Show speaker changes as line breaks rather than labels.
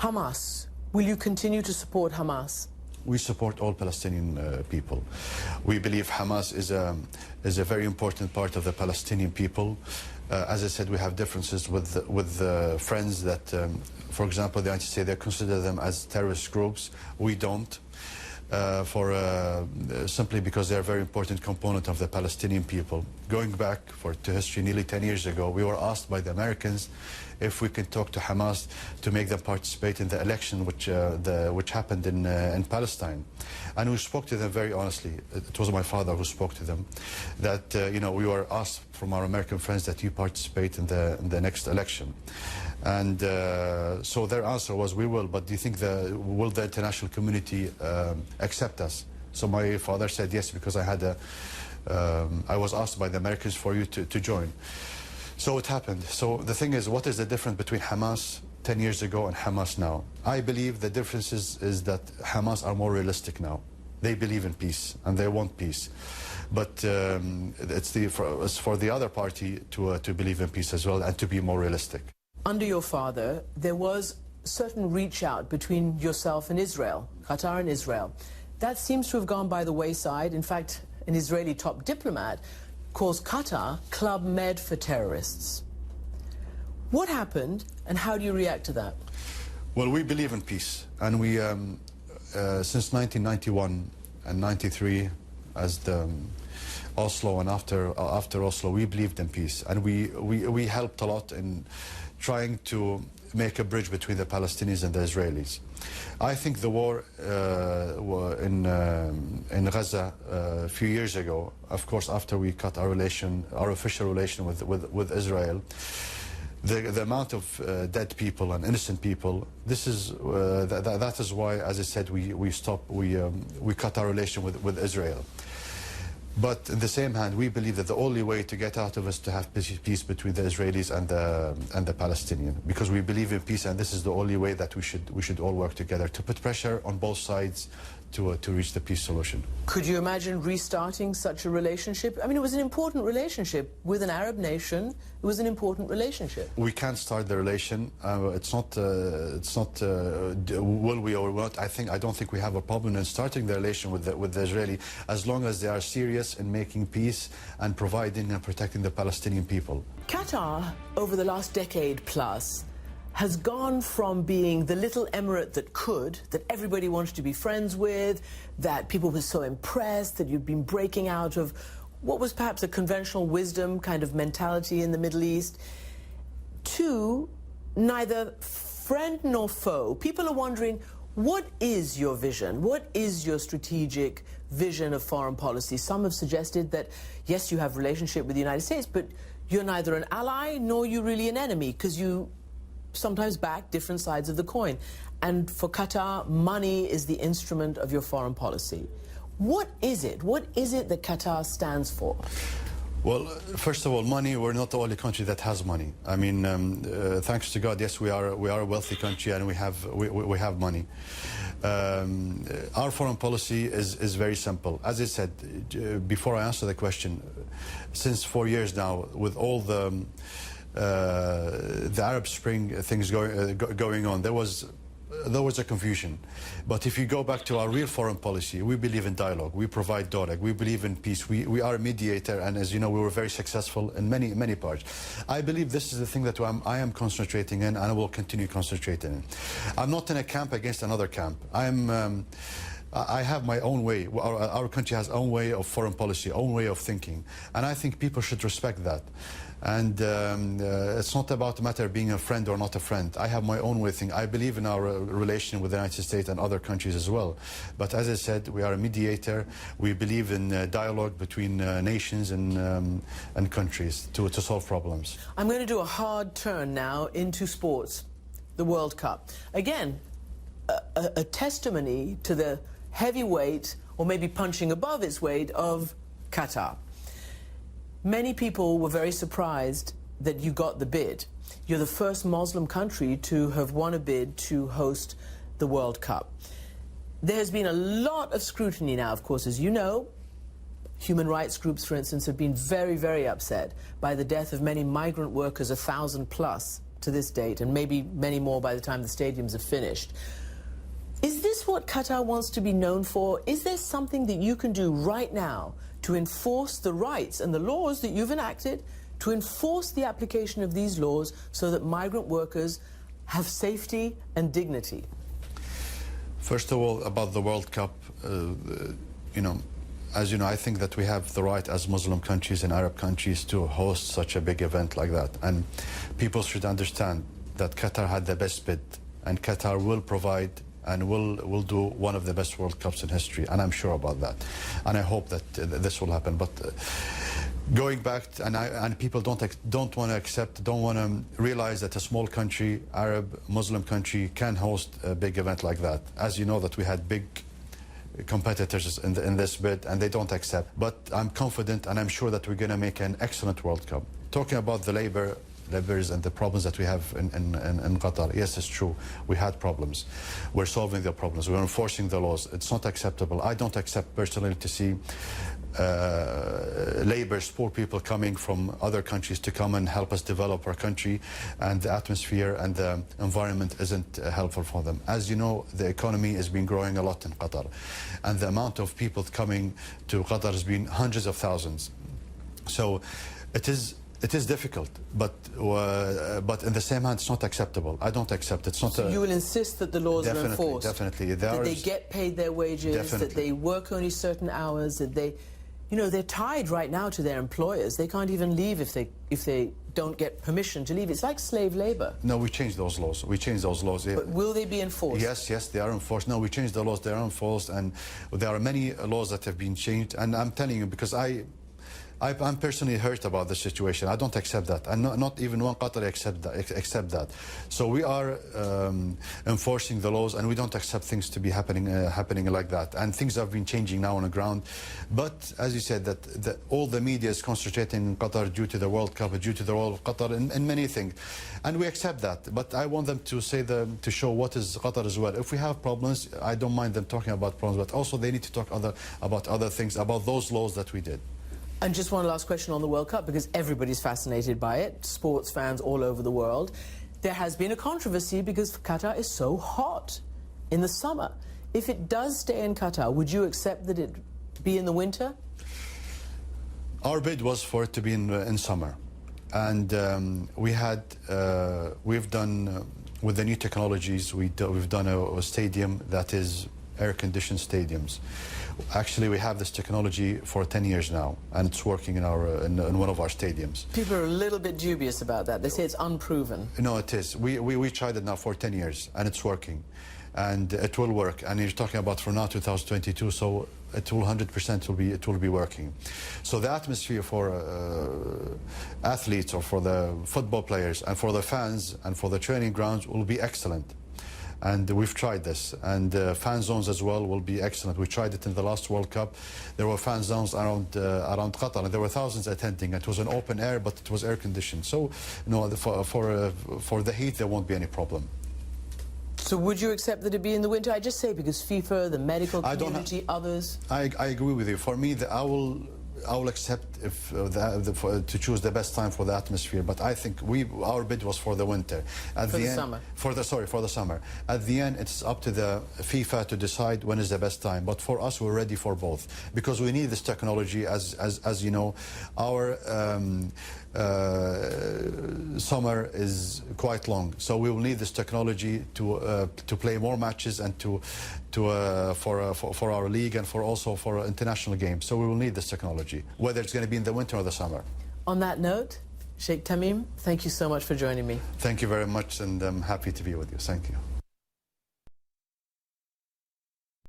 Hamas, will you continue to support Hamas?
We support all Palestinian people. We believe Hamas is a very important part of the Palestinian people. As I said, we have differences with friends that, for example, the United States, they consider them as terrorist groups. We don't, simply because they're a very important component of the Palestinian people. Going back to history, nearly 10 years ago, we were asked by the Americans if we can talk to Hamas to make them participate in the election which happened in Palestine. And we spoke to them very honestly. It was my father who spoke to them, that we were asked from our American friends that you participate in the next election. And so their answer was, we will, but do you think will the international community accept us? So my father said yes, because I was asked by the Americans for you to join. So it happened. So the thing is, what is the difference between Hamas 10 years ago and Hamas now? I believe the difference is that Hamas are more realistic now. They believe in peace and they want peace. But it's for the other party to believe in peace as well and to be more realistic.
Under your father, there was certain reach out between yourself and Israel, Qatar and Israel. That seems to have gone by the wayside. In fact, an Israeli top diplomat calls Qatar Club Med for terrorists. What happened and how do you react to that?
Well, we believe in peace, and we, since 1991 and 93, as the Oslo and after Oslo, we believed in peace, and we helped a lot in trying to make a bridge between the Palestinians and the Israelis. I think the war in Gaza a few years ago, of course, after we cut our official relation with Israel, the amount of dead people and innocent people, this is that is why, as I said, we cut our relation with Israel. But in the same hand, we believe that the only way to get out of it is to have peace between the Israelis and the Palestinians, because we believe in peace, and this is the only way that we should all work together to put pressure on both sides to reach the peace solution.
Could you imagine restarting such a relationship? I mean, it was an important relationship with an Arab nation. It was an important relationship.
We can't start the relation. It's not will we or not. I don't think we have a problem in starting the relation with the Israeli, as long as they are serious in making peace and providing and protecting the Palestinian people.
Qatar, over the last decade plus, has gone from being the little emirate that everybody wanted to be friends with, that people were so impressed, that you'd been breaking out of what was perhaps a conventional wisdom kind of mentality in the Middle East, to neither friend nor foe. People are wondering, what is your vision? What is your strategic vision of foreign policy? Some have suggested that, yes, you have a relationship with the United States, but you're neither an ally nor you're really an enemy, because you sometimes back different sides of the coin. And for Qatar, money is the instrument of your foreign policy. What is it? What is it that Qatar stands for?
Well, first of all, money. We're not the only country that has money. I mean, thanks to God, yes, we are a wealthy country, and we have money. Our foreign policy is very simple. As I said before, I answer the question. Since 4 years now, with all the Arab Spring things going on, there was a confusion. But if you go back to our real foreign policy, we believe in dialogue. We provide dialogue. We believe in peace. We are a mediator, and as you know, we were very successful in many parts. I believe this is the thing that I am concentrating in, and I will continue concentrating in. I'm not in a camp against another camp. I have my own way. Our country has own way of foreign policy, own way of thinking, and I think people should respect that. And it's not about the matter of being a friend or not a friend. I have my own way of thinking. I believe in our relation with the United States and other countries as well. But as I said, we are a mediator. We believe in dialogue between nations and countries to solve problems.
I'm going to do a hard turn now into sports, the World Cup. Again, a testimony to the heavyweight, or maybe punching above its weight, of Qatar. Many people were very surprised that you got the bid. You're the first Muslim country to have won a bid to host the World Cup. There has been a lot of scrutiny now, of course, as you know. Human rights groups, for instance, have been very, very upset by the death of many migrant workers, 1,000 plus, to this date, and maybe many more by the time the stadiums are finished. Is this what Qatar wants to be known for? Is there something that you can do right now to enforce the rights and the laws that you've enacted, to enforce the application of these laws so that migrant workers have safety and dignity?
First of all, about the World Cup, you know, as you know, I think that we have the right as Muslim countries and Arab countries to host such a big event like that. And people should understand that Qatar had the best bid, and Qatar will provide and will do one of the best World Cups in history, and I'm sure about that. And I hope that this will happen. But going back, and people don't want to accept, don't want to realize that a small country, Arab, Muslim country, can host a big event like that. As you know, that we had big competitors in this bid, and they don't accept. But I'm confident, and I'm sure that we're going to make an excellent World Cup. Talking about the labors and the problems that we have in Qatar, yes, it's true. We had problems. We're solving the problems. We're enforcing the laws. It's not acceptable. I don't accept personally to see laborers, poor people coming from other countries to come and help us develop our country, and the atmosphere and the environment isn't helpful for them. As you know, the economy has been growing a lot in Qatar, and the amount of people coming to Qatar has been hundreds of thousands. So it is difficult, but in the same hand, it's not acceptable. I don't accept it. It's not.
So you will insist that the laws are enforced.
Definitely,
that they get paid their wages.
Definitely.
That they work only certain hours. That they, you know, they're tied right now to their employers. They can't even leave if they don't get permission to leave. It's like slave labor.
No, we changed those laws. We changed those laws.
But will they be enforced?
Yes, they are enforced. No, we changed the laws. They are enforced, and there are many laws that have been changed. And I'm telling you, because I'm personally hurt about the situation. I don't accept that, and not even one Qatari accept that. So we are enforcing the laws, and we don't accept things to be happening like that. And things have been changing now on the ground. But as you said, that all the media is concentrating in Qatar due to the World Cup, due to the role of Qatar in many things, and we accept that. But I want them to to show what is Qatar as well. If we have problems, I don't mind them talking about problems, but also they need to talk about other things, about those laws that we did.
And just one last question on the World Cup, because everybody's fascinated by it, sports fans all over the world. There has been a controversy because Qatar is so hot in the summer. If it does stay in Qatar, would you accept that it be in the winter?
Our bid was for it to be in summer. And we've done, with the new technologies, we've done a stadium that is air-conditioned stadiums. Actually, we have this technology for 10 years now, and it's working in one of our stadiums.
People are a little bit dubious about that. They say it's unproven.
No, it is. We tried it now for 10 years, and it's working. And it will work. And you're talking about for now 2022, so it will 100% will be working. So the atmosphere for athletes, or for the football players, and for the fans, and for the training grounds will be excellent. And we've tried this, and fan zones as well will be excellent. We tried it in the last World Cup. There were fan zones around Qatar, and there were thousands attending. It was an open air, but it was air conditioned. So, no, for the heat, there won't be any problem.
So would you accept that it be in the winter? I just say because FIFA, the medical community, others.
I agree with you. For me, I will accept if to choose the best time for the atmosphere, but I think our bid was for the winter.
Summer.
For the summer. At the end, it's up to the FIFA to decide when is the best time. But for us, we're ready for both, because we need this technology. As you know, our summer is quite long, so we will need this technology to play more matches and for our league, and also for international games. So we will need this technology, whether it's going to be in the winter or the summer.
On that note, Sheikh Tamim, thank you so much for joining me.
Thank you very much, and I'm happy to be with you. Thank you.